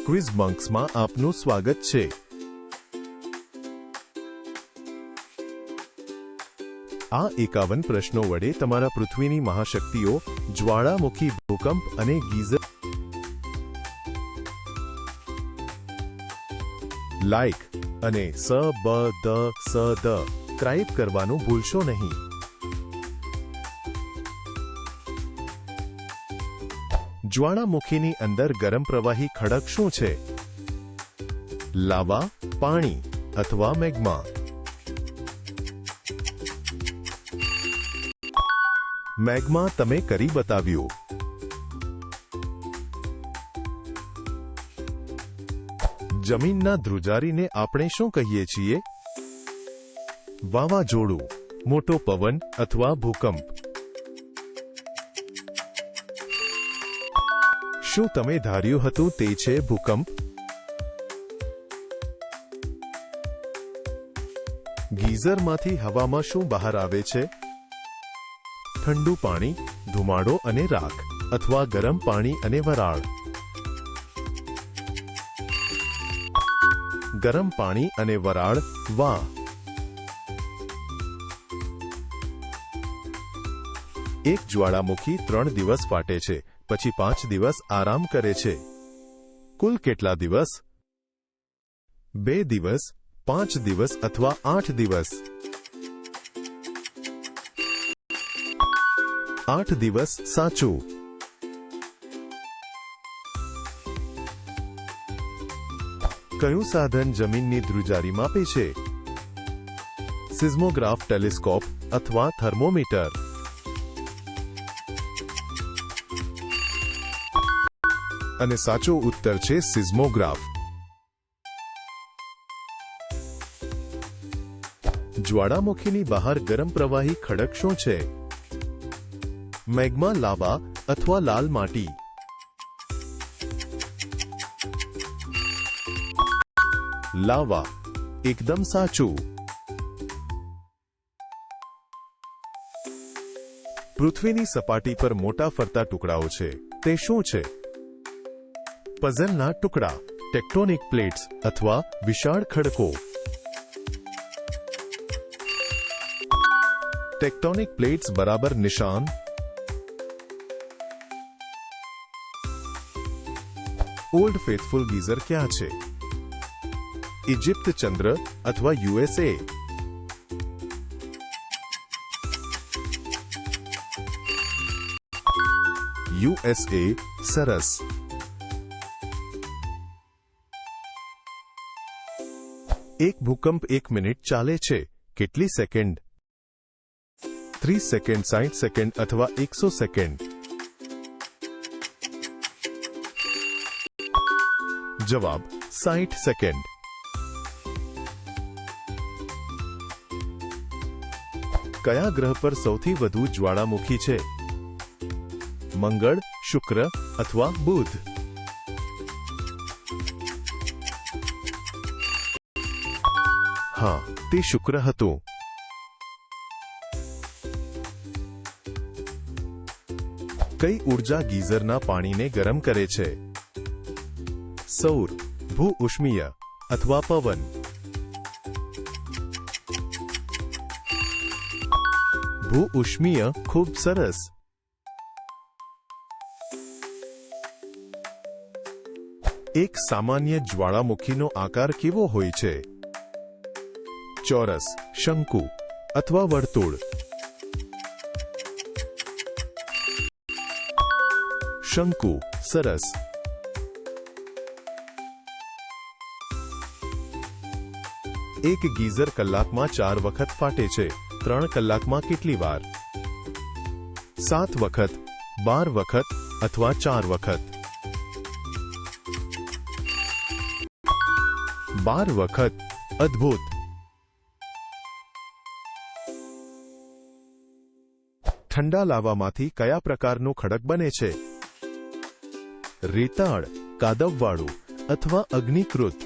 Quiz બંક્સમાં આપનું સ્વાગત છે। આ 51 પ્રશ્નો વડે તમારા પૃથ્વીની મહાશક્તિઓ, જ્વાળામુખી, ભૂકંપ અને ગીઝર લાઇક અને સબસ્ક્રાઇબ કરવાનું ભૂલશો નહીં। જ્વાળામુખીની અંદર ગરમ પ્રવાહી ખડક શું છે? લાવા, પાણી અથવા મેગ્મા? મેગ્મા તમે કરી બતાવ્યું। જમીનના ધ્રુજારીને આપણે શું કહીએ છીએ? વાવાઝોડું, મોટો પવન અથવા ભૂકંપ? શું તમે ધાર્યું હતું તે છે ભૂકંપ? ગીઝરમાંથી હવામાં શું બહાર આવે છે? ઠંડુ પાણી, ધુમાડો અને રાખ, અથવા ગરમ પાણી અને વરાળ? ગરમ પાણી અને વરાળ, વાહ! એક જ્વાળામુખી 3 દિવસ ફાટે છે, પછી 5 દિવસ આરામ કરે છે। કુલ કેટલા દિવસ? 2 દિવસ, 5 દિવસ અથવા 8 દિવસ? 8 દિવસ સાચું। કયું સાધન જમીનની ધ્રુજારી માપે છે? સિઝમોગ્રાફ, ટેલિસ્કોપ અથવા થર્મોમીટર? અને સાચો ઉત્તર છે સિઝમોગ્રાફ। જ્વાળામુખીની બહાર ગરમ પ્રવાહી ખડક શું છે? મેગ્મા, લાવા અથવા લાલ માટી? લાવા, એકદમ સાચું। પૃથ્વીની સપાટી પર મોટા ફરતા ટુકડાઓ છે, તે શું છે? પઝલના ટુકડા, ટેક્ટોનિક પ્લેટ્સ અથવા વિશાળ ખડકો? ટેક્ટોનિક પ્લેટ્સ બરાબર નિશાન। ઓલ્ડ ફેથફુલ ગીઝર ક્યાં છે? ઇજિપ્ત, ચંદ્ર અથવા USA? USA, સરસ। એક ભૂકંપ 1 મિનિટ ચાલે છે, કેટલી સેકન્ડ? 30 સેકન્ડ, 60 સેકન્ડ અથવા 100 સેકન્ડ? જવાબ 60 સેકન્ડ। કયા ગ્રહ પર સૌથી વધુ જ્વાળામુખી છે? મંગળ, શુક્ર અથવા બુધ? હા, તે શુક્ર હતું। કઈ ઉર્જા ગીઝરના પાણીને ગરમ કરે છે? સૌર, ભૂઉષ્મીય અથવા પવન? ભૂઉષ્મીય, ખૂબ સરસ। એક સામાન્ય જ્વાળામુખીનો આકાર કેવો હોય છે? ચોરસ, શંકુ અથવા વર્તુળ? શંકુ, સરસ। એક ગીઝર કલાકમાં 4 વખત ફાટે છે, 3 કલાકમાં કેટલી વાર? 7 વખત, 12 વખત અથવા 4 વખત? 12 વખત, અદ્ભુત। ઠંડા લાવામાંથી કયા પ્રકારનું ખડક બને છે? રેતાળ, કાદવવાળું અથવા અગ્નિકૃત?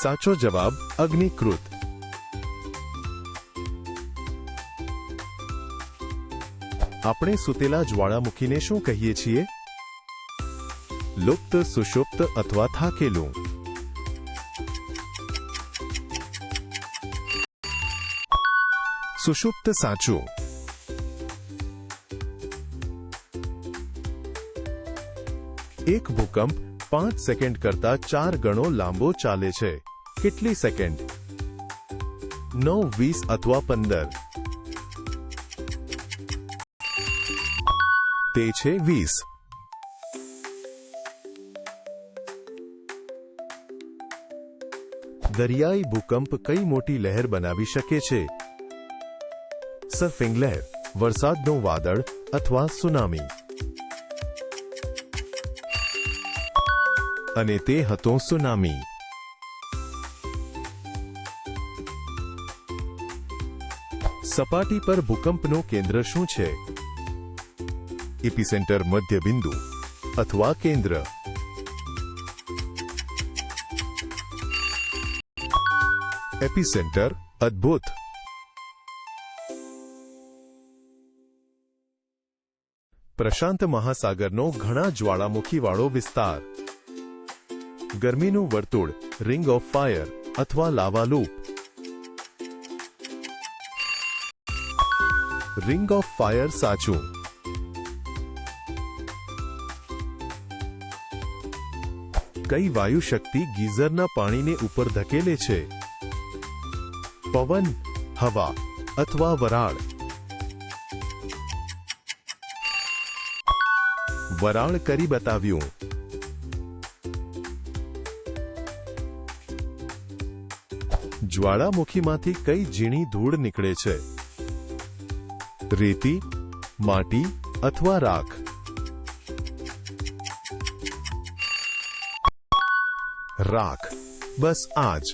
સાચો જવાબ અગ્નિકૃત। આપણે સુતેલા જ્વાળામુખીને શું કહીએ છીએ? લુપ્ત, સુષુપ્ત અથવા થાકેલું. સુષુપ્ત સાચું. એક ભૂકંપ 5 સેકન્ડ કરતા 4 ગણો લાંબો ચાલે છે. કેટલી સેકન્ડ? 9, 20 અથવા 15. તે છે 20. દરિયાઈ ભૂકંપ કઈ મોટી લહેર બનાવી શકે છે? સર્ફિંગ લહેર, વરસાદનું વાદળ અથવા સુનામી. અને તે હતો સુનામી. સપાટી પર ભૂકંપનું કેન્દ્ર શું છે? એપિસેન્ટર, મધ્ય બિંદુ અથવા કેન્દ્ર? એપિસેન્ટર. અદ્ભુત. પ્રશાંત મહાસાગરનો ઘણા જ્વાળામુખીવાળો વિસ્તાર. ગરમીનું વર્તુળ, રિંગ ઓફ ફાયર અથવા લાવા લૂપ? રિંગ ઓફ ફાયર સાચું. કઈ વાયુ શક્તિ ગીઝરના પાણીને ઉપર ધકેલે છે? પવન, હવા અથવા વરાળ? વરાળ કરી બતાવ્યું. જ્વાળામુખીમાંથી કઈ ઝીણી ધૂળ નીકળે છે? રેતી, માટી અથવા રાખ? રાખ. બસ આ જ.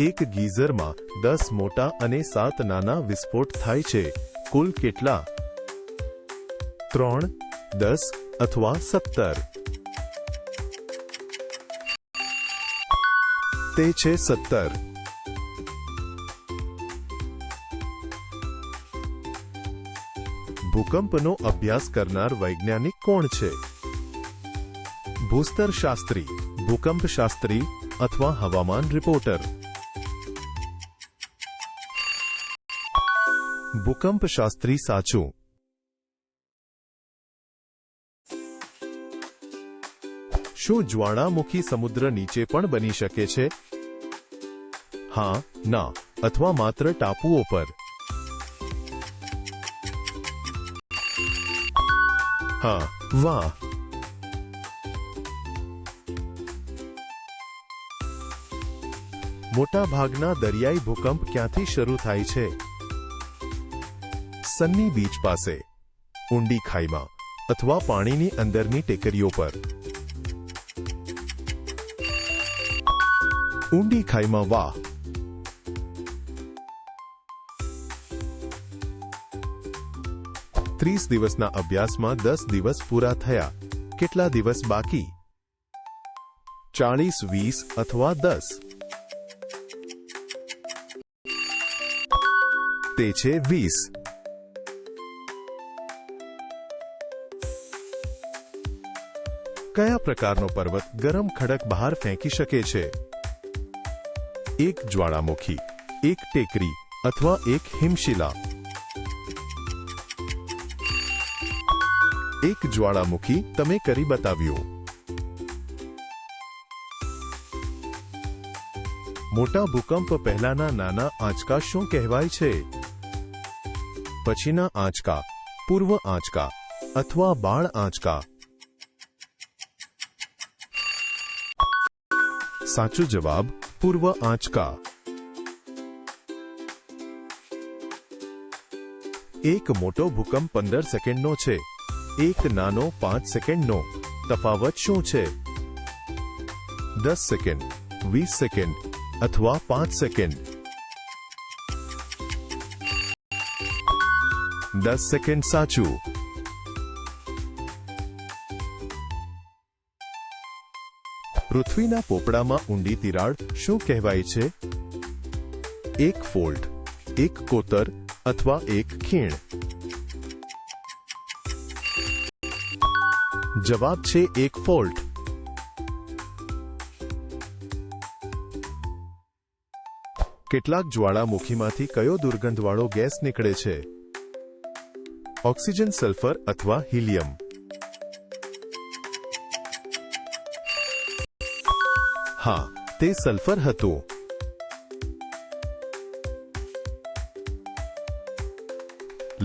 એક ગીઝરમાં 10 મોટા અને 7 નાના વિસ્ફોટ થાય છે. કુલ કેટલા? 3, 10 અથવા 17? તે છે 17. ભૂકંપનો અભ્યાસ કરનાર વૈજ્ઞાનિક કોણ છે? ભૂસ્તરશાસ્ત્રી, ભૂકંપશાસ્ત્રી અથવા હવામાન રિપોર્ટર? ભૂકંપશાસ્ત્રી સાચું. શું જ્વાળામુખી સમુદ્ર નીચે પણ બની શકે છે? હા, ના અથવા માત્ર ટાપુઓ પર? હા, વાહ. મોટા ભાગના દરિયાઈ ભૂકંપ ક્યાંથી શરૂ થાય છે? સન્ની બીચ પાસે, ઊંડી ખાઈમાં અથવા પાણીની અંદરની ટેકરીઓ પર? ઊંડી ખાઈમાં. વાહ. ત્રીસ દિવસના અભ્યાસમાં 10 દિવસ પૂરા થયા. કેટલા દિવસ બાકી? 40, 20 અથવા 10? તે છે 20. કયા પ્રકારનો પર્વત ગરમ ખડક બહાર ફેંકી શકે છે? એક જ્વાળામુખી, એક ટેકરી અથવા એક હિમશિલા? એક જ્વાળામુખી તમે કરી બતાવ્યું. મોટા ભૂકંપ પહેલાના નાના આંચકા શું કહેવાય છે? પછીના આંચકા, પૂર્વ આંચકા અથવા બાળ આંચકા? સાચો જવાબ પૂર્વ આંચકા. એક મોટો ભૂકંપ 15 સેકન્ડનો છે. એક નાનો 5 સેકન્ડનો. તફાવત શું છે? 10 સેકન્ડ, 20 સેકન્ડ અથવા 5 સેકન્ડ? 10 સેકન્ડ સાચું. પૃથ્વીના પોપડામાં ઊંડી તિરાડ શું કહેવાય છે? એક ફોલ્ટ, એક કોતર અથવા એક ખીણ? જવાબ છે એક ફોલ્ટ. કેટલાક જ્વાળામુખીમાંથી કયો દુર્ગંધવાળો ગેસ નીકળે છે? ઓક્સિજન, સલ્ફર અથવા હિલિયમ? હા, તે સલ્ફર હતું.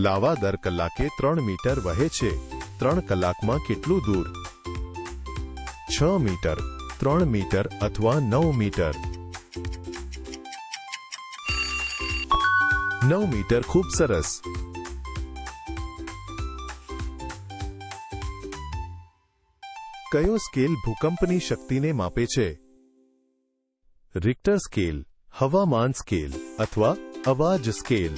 લાવા દર કલાકે 3 મીટર વહે છે. 3 કલાકમાં કેટલું દૂર? 6 મીટર, 3 મીટર અથવા 9 મીટર? 9 મીટર. ખૂબ સરસ. કયો સ્કેલ ભૂકંપની શક્તિને માપે છે? રિક્ટર સ્કેલ, હવામાન સ્કેલ અથવા અવાજ સ્કેલ?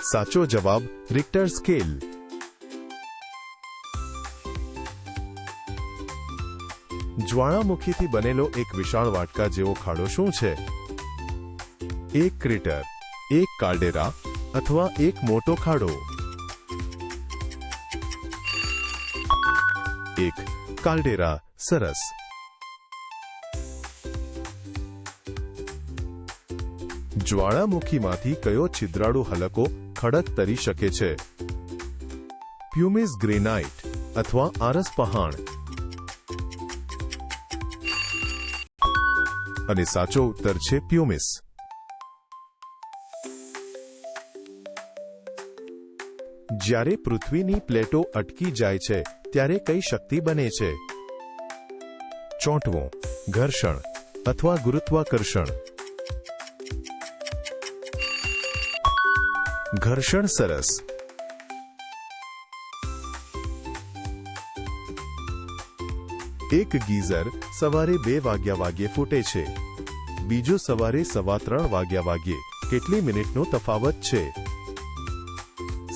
સાચો જવાબ રિક્ટર સ્કેલ. જ્વાળામુખીથી બનેલો એક વિશાળ વાટકા જેવો ખાડો શું છે? એક ક્રેટર, એક કાલ્ડેરા અથવા એક મોટો ખાડો? એક કાલ્ડેરા. સરસ. જ્વાળામુખીમાંથી કયો છિદ્રાળુ હલકો ખડક તરી શકે છે? પ્યુમિસ ગ્રેનાઇટ અથવા આરસ પહાણ? અને સાચો ઉત્તર છે પ્યુમિસ. જ્યારે પૃથ્વીની પ્લેટો અટકી જાય છે ત્યારે કઈ શક્તિ બને છે? ચોંટવું, ઘર્ષણ અથવા ગુરુત્વાકર્ષણ? ઘર્ષણ. સરસ. એક ગીઝર સવારે 2 વાગ્યે ફૂટે છે, બીજો સવારે 3:15 વાગ્યે. કેટલી મિનિટનો તફાવત છે?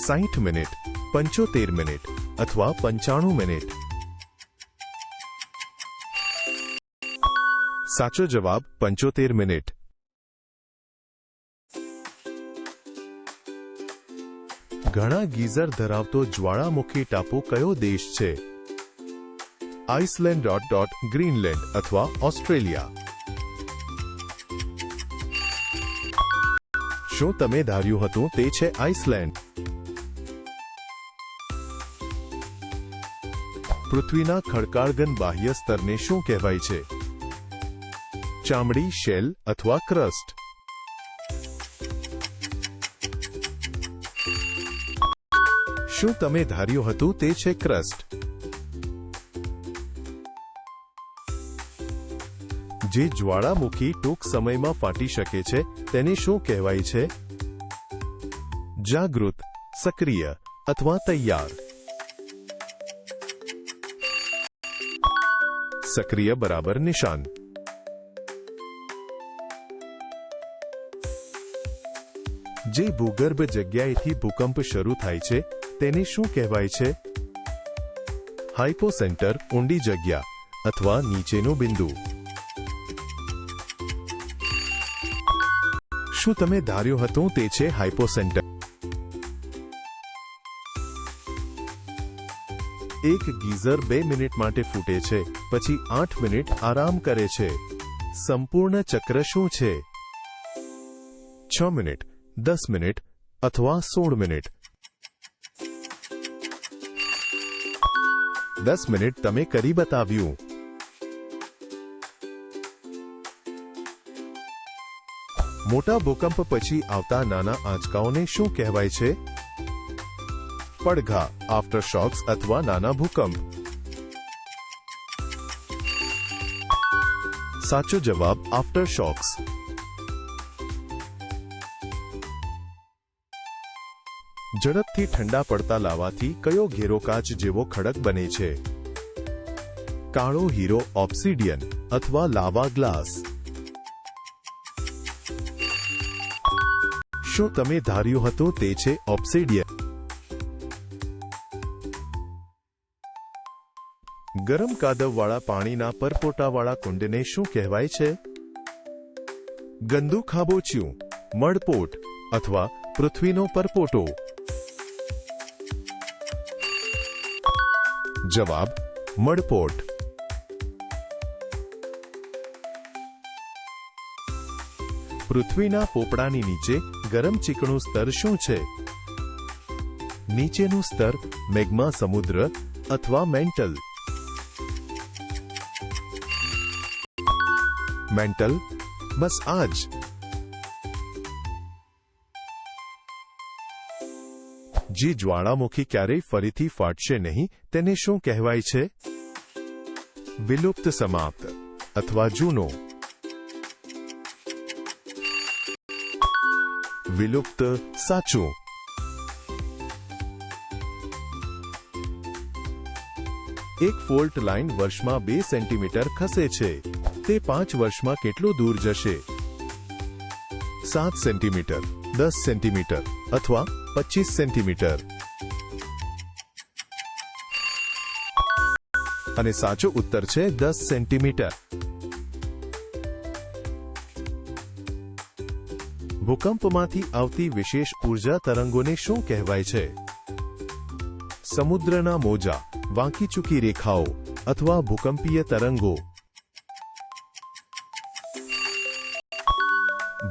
60 મિનિટ, 75 મિનિટ અથવા 95 મિનિટ? સાચો જવાબ 75 મિનિટ. ઘણા ગીઝર ધરાવતો જ્વાળામુખી ટાપુ કયો દેશ છે? આઇસલેન્ડ, ગ્રીનલેન્ડ અથવા ઓસ્ટ્રેલિયા? શું તમે ધાર્યું હતું તે છે આઇસલેન્ડ? પૃથ્વીના ખડકાળગન બાહ્ય સ્તરને શું કહેવાય છે? ચામડી, શેલ અથવા ક્રસ્ટ? શું તમે ધાર્યું હતું તે છે ક્રસ્ટ? જે જ્વાળામુખી ટૂંક સમયમાં ફાટી શકે છે તેને શું કહેવાય છે? જાગૃત, સક્રિય અથવા તૈયાર? સક્રિય બરાબર નિશાન. જે ભૂગર્ભ જગ્યાએથી ભૂકંપ શરૂ થાય છે તેને શું કહેવાય છે? હાઇપોસેન્ટર, ઊંડી જગ્યા અથવા નીચેનું બિંદુ? શું તમે ધાર્યું હતું તે છે હાઇપોસેન્ટર? એક ગીઝર 2 મિનિટ માટે ફૂટે છે, પછી 8 મિનિટ આરામ કરે છે. સંપૂર્ણ ચક્ર શું છે? 6 મિનિટ, 10 મિનિટ અથવા 16 મિનિટ? 10 મિનિટ. તમે કરી બતાવ્યું. મોટા ભૂકંપ પછી આવતા નાના આંચકાઓને શું કહેવાય છે? પડઘા, આફ્ટરશોક્સ અથવા નાના ભૂકંપ? સાચો જવાબ આફ્ટરશોક્સ. ઝડપથી ઠંડા પડતા લાવાથી કયો ઘેરો કાચ જેવો ખડક બને છે? કાળો હીરો, ઓબ્સિડિયન અથવા લાવા ગ્લાસ? શું તમે ધાર્યું હતું તે છે ઓબ્સિડિયન? ગરમ કાદવવાળા પાણીના પરપોટાવાળા કુંડને શું કહેવાય છે? ગંદુ ખાબોચિયું, મળપોટ અથવા પૃથ્વીનો પરપોટો? જવાબ મળપોટ. પૃથ્વીના પોપડાની નીચે ગરમ ચીકણું સ્તર શું છે? નીચેનું સ્તર મેગ્મા સમુદ્ર અથવા મેન્ટલ. મેન્ટલ. બસ આ જ. જે જ્વાળામુખી ક્યારેય ફરીથી ફાટશે નહીં તેને શું કહેવાય છે? વિલુપ્ત, સમાપ્ત અથવા જૂનો. વિલુપ્ત સાચું. એક ફોલ્ટ લાઇન વર્ષમાં 2 સેન્ટીમીટર ખસે છે. તે 5 વર્ષમાં કેટલું દૂર જશે? 7 સેન્ટીમીટર, 10 સેન્ટીમીટર અથવા 25 સેન્ટીમીટર. અને સાચો ઉત્તર છે 10 સેન્ટીમીટર. ભૂકંપમાંથી આવતી વિશેષ ઉર્જા તરંગોને શું કહેવાય છે? સમુદ્રના મોજા, વાંકીચૂકી રેખાઓ અથવા ભૂકંપીય તરંગો.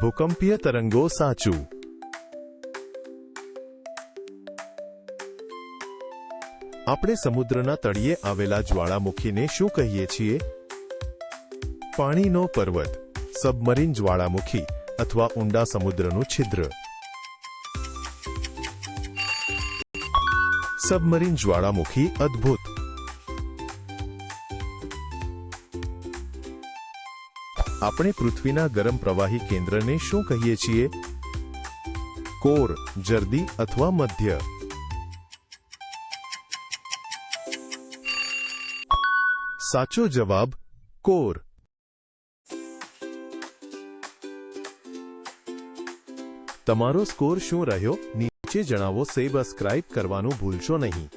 ભૂકંપીય તરંગો સાચું. આપણે સમુદ્રના તળિયે આવેલા જ્વાળામુખીને શું કહીએ છીએ? પાણીનો પર્વત, સબમરીન જ્વાળામુખી અથવા ઊંડા સમુદ્રનું છિદ્ર. સબમરીન જ્વાળામુખી અદ્ભુત. આપણે પૃથ્વીના ગરમ પ્રવાહી કેન્દ્રને શું કહીએ છીએ? કોર, જર્દી અથવા મધ્ય. સાચો જવાબ કોર. તમારો સ્કોર શું રહ્યો નીચે જણાવો. સબસ્ક્રાઇબ કરવાનું ભૂલશો નહીં.